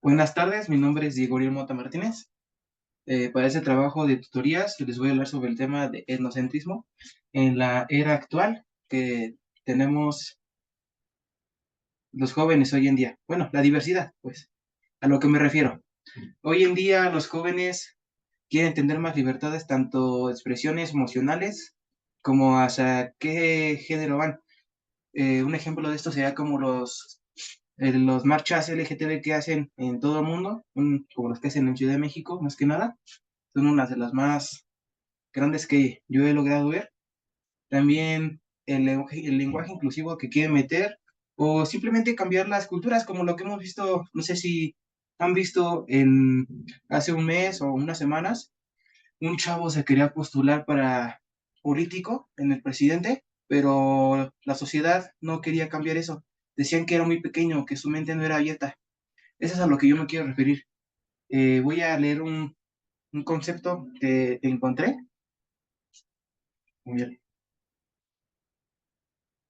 Buenas tardes, mi nombre es Diego Uriel Mota Martínez. Para este trabajo de tutorías les voy a hablar sobre el tema de etnocentrismo en la era actual que tenemos los jóvenes hoy en día. Bueno, la diversidad, pues, a lo que me refiero. Hoy en día los jóvenes quieren tener más libertades, tanto expresiones emocionales como hacia qué género van. Un ejemplo de esto sería como los marchas LGTB que hacen en todo el mundo, como los que hacen en Ciudad de México, más que nada. Son unas de las más grandes que yo he logrado ver. También el lenguaje inclusivo que quieren meter, o simplemente cambiar las culturas, como lo que hemos visto, no sé si han visto hace un mes o unas semanas, un chavo se quería postular para político en el presidente, pero la sociedad no quería cambiar eso. Decían que era muy pequeño, que su mente no era abierta. Eso es a lo que yo me quiero referir. Voy a leer un concepto que encontré. Muy bien.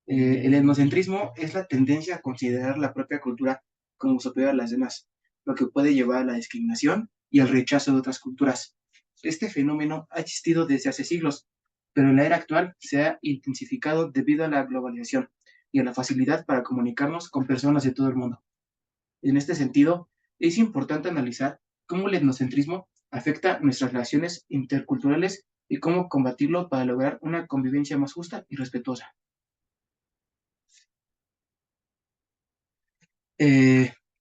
El etnocentrismo es la tendencia a considerar la propia cultura como superior a las demás, lo que puede llevar a la discriminación y al rechazo de otras culturas. Este fenómeno ha existido desde hace siglos, pero en la era actual se ha intensificado debido a la globalización y a la facilidad para comunicarnos con personas de todo el mundo. En este sentido, es importante analizar cómo el etnocentrismo afecta nuestras relaciones interculturales y cómo combatirlo para lograr una convivencia más justa y respetuosa.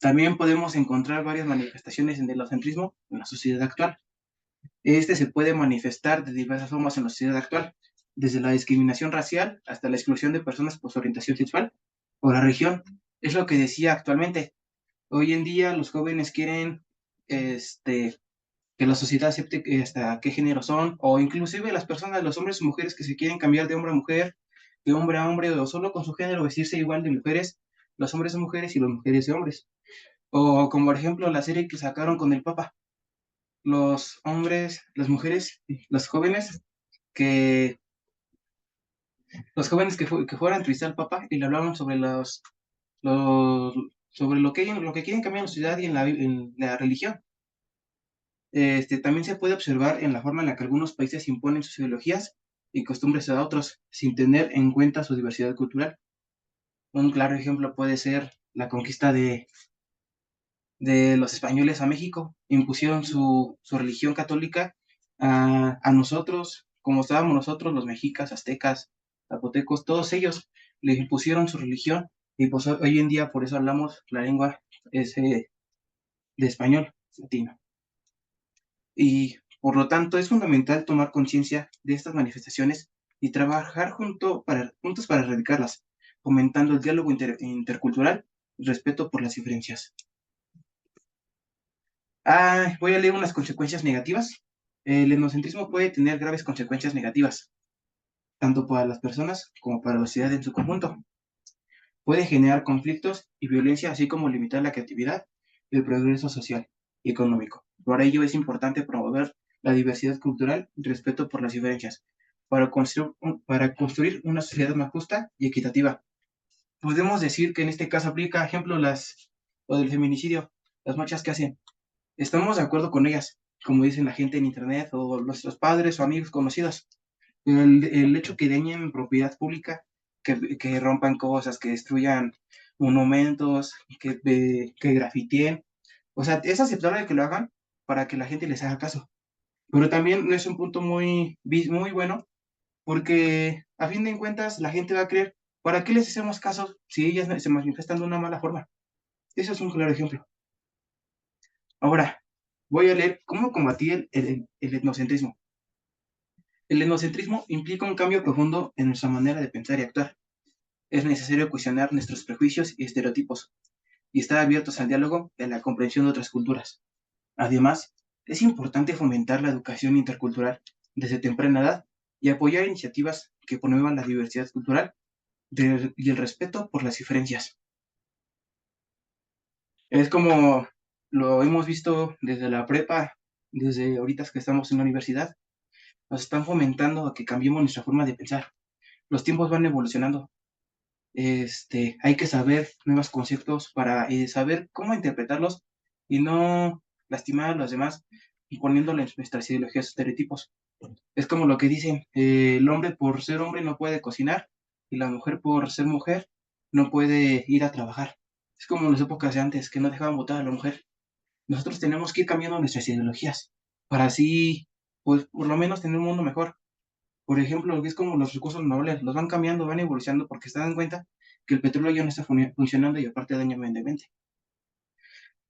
También podemos encontrar varias manifestaciones del etnocentrismo en la sociedad actual. Este se puede manifestar de diversas formas en la sociedad actual, desde la discriminación racial hasta la exclusión de personas por su orientación sexual o la religión. Es lo que decía actualmente. Hoy en día los jóvenes quieren que la sociedad acepte hasta qué género son, o inclusive las personas, los hombres o mujeres que se quieren cambiar de hombre a mujer, de hombre a hombre, o solo con su género vestirse igual de mujeres, los hombres de mujeres y las mujeres de hombres. O como por ejemplo la serie que sacaron con el Papa, los hombres, las mujeres, que, los jóvenes que fueran a entrevistar al Papa y le hablaban sobre los sobre lo que quieren cambiar en la sociedad y en la religión. También se puede observar en la forma en la que algunos países imponen sus ideologías y costumbres a otros sin tener en cuenta su diversidad cultural. Un claro ejemplo puede ser la conquista de los españoles a México. Impusieron su religión católica a nosotros, como estábamos nosotros, los mexicas, aztecas, zapotecos, todos ellos les impusieron su religión y pues hoy en día por eso hablamos la lengua de español latino. Y por lo tanto es fundamental tomar conciencia de estas manifestaciones y trabajar juntos para erradicarlas, fomentando el diálogo intercultural y respeto por las diferencias. Voy a leer unas consecuencias negativas. El etnocentrismo puede tener graves consecuencias negativas, tanto para las personas como para la sociedad en su conjunto. Puede generar conflictos y violencia, así como limitar la creatividad y el progreso social y económico. Por ello es importante promover la diversidad cultural y respeto por las diferencias, para construir una sociedad más justa y equitativa. Podemos decir que en este caso aplica, ejemplo, lo del feminicidio, las marchas que hacen. Estamos de acuerdo con ellas, como dicen la gente en internet o nuestros padres o amigos conocidos. El hecho que dañen propiedad pública, que rompan cosas, que destruyan monumentos, que grafiteen, o sea, es aceptable que lo hagan para que la gente les haga caso. Pero también no es un punto muy bueno, porque a fin de cuentas la gente va a creer, ¿para qué les hacemos caso si ellas se manifestan de una mala forma? Eso es un claro ejemplo. Ahora, voy a leer cómo combatir el etnocentrismo. El etnocentrismo implica un cambio profundo en nuestra manera de pensar y actuar. Es necesario cuestionar nuestros prejuicios y estereotipos y estar abiertos al diálogo y a la comprensión de otras culturas. Además, es importante fomentar la educación intercultural desde temprana edad y apoyar iniciativas que promuevan la diversidad cultural y el respeto por las diferencias. Es como lo hemos visto desde la prepa, desde ahorita que estamos en la universidad, nos están fomentando a que cambiemos nuestra forma de pensar. Los tiempos van evolucionando. Hay que saber nuevos conceptos para saber cómo interpretarlos y no lastimar a los demás imponiéndoles nuestras ideologías o estereotipos. Es como lo que dicen, el hombre por ser hombre no puede cocinar y la mujer por ser mujer no puede ir a trabajar. Es como en las épocas de antes que no dejaban votar a la mujer. Nosotros tenemos que ir cambiando nuestras ideologías para así, pues, por lo menos tener un mundo mejor. Por ejemplo, es como los recursos renovables, los van cambiando, van evolucionando porque se dan cuenta que el petróleo ya no está funcionando y aparte daña el medio ambiente.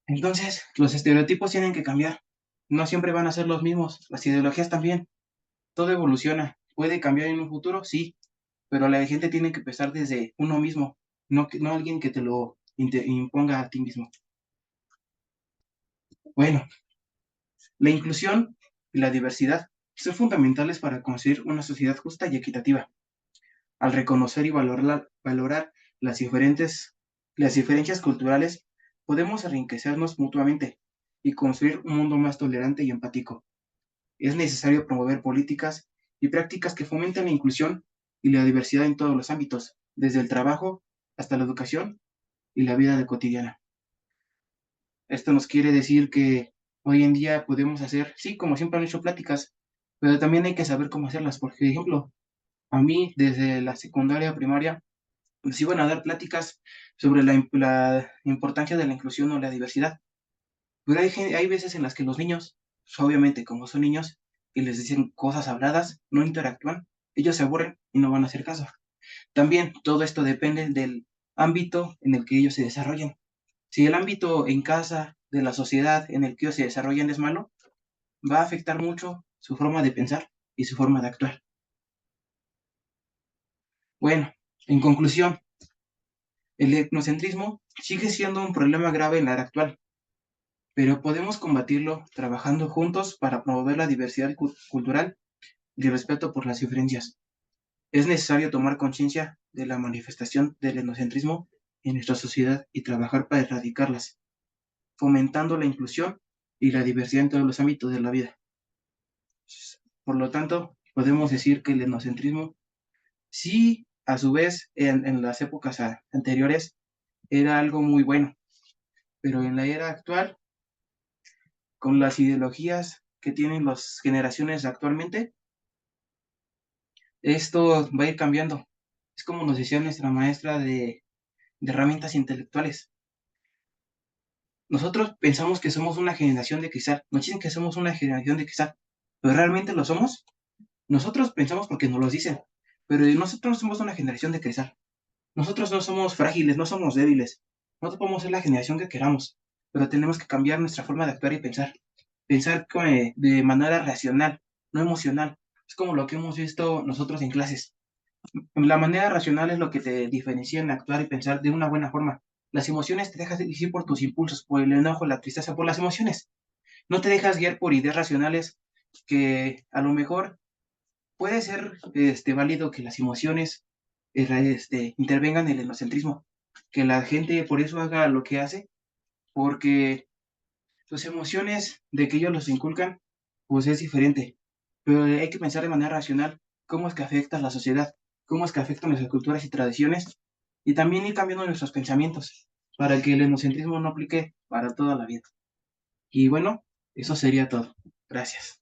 Entonces, los estereotipos tienen que cambiar. No siempre van a ser los mismos, las ideologías también. Todo evoluciona. ¿Puede cambiar en un futuro? Sí, pero la gente tiene que empezar desde uno mismo, no alguien que te lo imponga a ti mismo. Bueno, la inclusión y la diversidad son fundamentales para construir una sociedad justa y equitativa. Al reconocer y valorar las diferencias culturales, podemos enriquecernos mutuamente y construir un mundo más tolerante y empático. Es necesario promover políticas y prácticas que fomenten la inclusión y la diversidad en todos los ámbitos, desde el trabajo hasta la educación y la vida cotidiana. Esto nos quiere decir que hoy en día podemos hacer, sí, como siempre han hecho pláticas, pero también hay que saber cómo hacerlas. Por ejemplo, a mí desde la secundaria primaria nos iban a dar pláticas sobre la importancia de la inclusión o la diversidad. Pero hay veces en las que los niños, pues, obviamente como son niños y les dicen cosas habladas, no interactúan, ellos se aburren y no van a hacer caso. También todo esto depende del ámbito en el que ellos se desarrollan. Si el ámbito en casa, de la sociedad en el que ellos se desarrollan es malo, va a afectar mucho su forma de pensar y su forma de actuar. Bueno, en conclusión, el etnocentrismo sigue siendo un problema grave en la era actual, pero podemos combatirlo trabajando juntos para promover la diversidad cultural y el respeto por las diferencias. Es necesario tomar conciencia de la manifestación del etnocentrismo en nuestra sociedad y trabajar para erradicarlas, fomentando la inclusión y la diversidad en todos los ámbitos de la vida. Por lo tanto, podemos decir que el etnocentrismo sí, a su vez, en las épocas anteriores, era algo muy bueno, pero en la era actual, con las ideologías que tienen las generaciones actualmente, esto va a ir cambiando. Es como nos decía nuestra maestra de herramientas intelectuales. Nosotros pensamos que somos una generación de cristal, nos dicen que somos una generación de cristal, pero ¿realmente lo somos? Nosotros pensamos porque nos lo dicen, pero nosotros no somos una generación de cristal. Nosotros no somos frágiles, no somos débiles. Nosotros podemos ser la generación que queramos, pero tenemos que cambiar nuestra forma de actuar y pensar. Pensar de manera racional, no emocional. Es como lo que hemos visto nosotros en clases. La manera racional es lo que te diferencia en actuar y pensar de una buena forma. Las emociones te dejas dirigir por tus impulsos, por el enojo, la tristeza, por las emociones. No te dejas guiar por ideas racionales que a lo mejor puede ser válido que las emociones intervengan en el egocentrismo, que la gente por eso haga lo que hace, porque sus emociones de que ellos los inculcan, pues es diferente. Pero hay que pensar de manera racional cómo es que afecta a la sociedad, cómo es que afectan nuestras culturas y tradiciones, y también ir cambiando nuestros pensamientos para que el egocentrismo no aplique para toda la vida. Y bueno, eso sería todo. Gracias.